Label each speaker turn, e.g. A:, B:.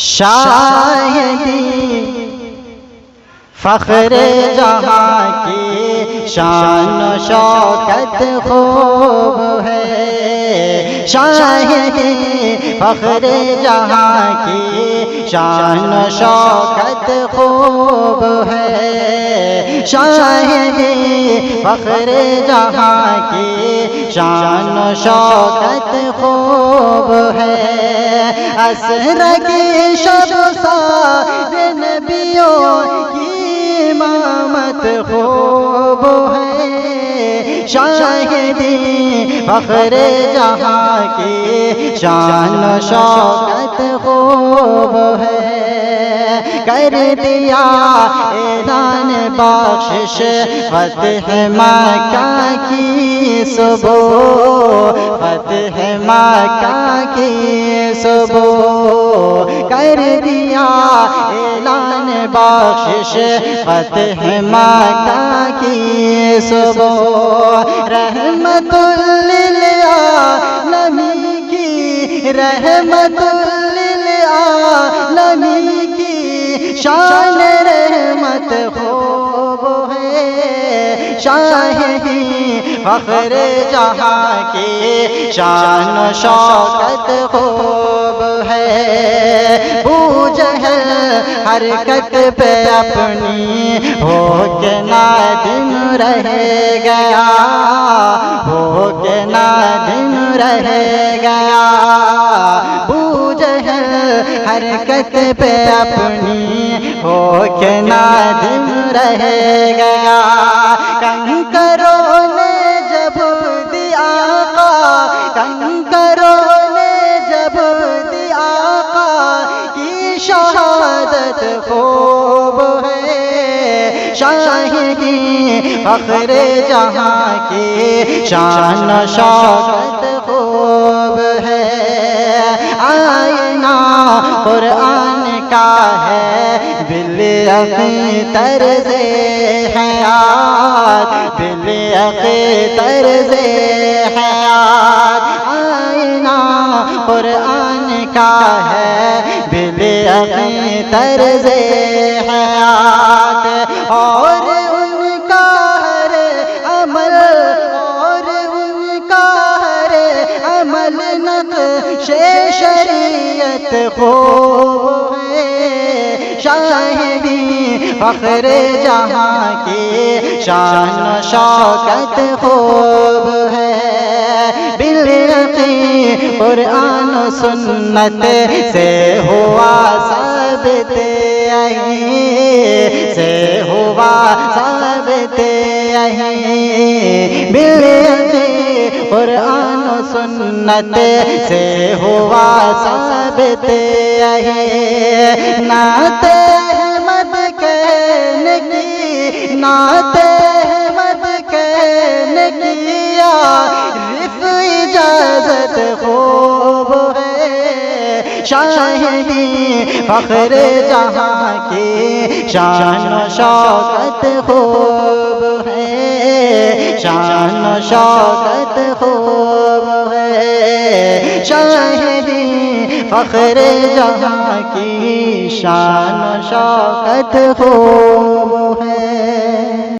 A: شاہدی فخر جہاں کی شان و شوکت خوب ہے، شاہدی فخر جہاں کی شان و شوکت خوب ہے، شاہدی فخر جہاں کی شان و شوکت خوب ہے، اسر کی شب سارے نبیوں کی امامت خوب ہے، شاہدی فخر جہاں کی شان و شوکت خوب ہے، کر دیا اعلان بخشش فتح مکہ کی صبح، فتح مکہ کی صبح، کر دیا اعلان بخشش فتح مکہ کی صبح، رحمت للعالمین کی، رحمت للعالمین کی شان رحمت خوب ہے، شاہدی فخر جہاں کی شان و شوکت خوب ہے، ابو جہل حرکت پہ اپنی ہو کے نادم رہ گیا، ہو کے نادم رہ گیا، ابو جہل حرکت پہ اپنی ہو کے نادم رہ گیا، کنکروں نے جب دیا آقا، کنکروں نے جب دیا آقا کی شہادت خوب ہے، شاہدی فخر جہاں کی شان و شوکت خوب ہے، آئینہ قرآن کا ہے بالعقل طرز حیات، بالعقل طرز حیات، آئینہ قرآن کا ہے بالعقل طرز حیات، اور ان کا ہر عمل، اور ان کا ہر عمل نقش شریعت خوب ہے، شاہدی فخر جہاں کی شان و شوکت خوب ہے، بالعقل قرآن و سنت سے ہوا ثابت، سے ہوا ثابت، بالعقل قرآن و سنت سے ہوا ثابت، نعت احمد کہنے کی، نعت احمد کہنے کی عارف اجازت خوب ہے، شاہدی فخر جہاں کی شان و شوکت خوب ہے، شان و شوکت خوب ہے، شاہدی فخر جہاں کی شان و شوکت خوب ہے۔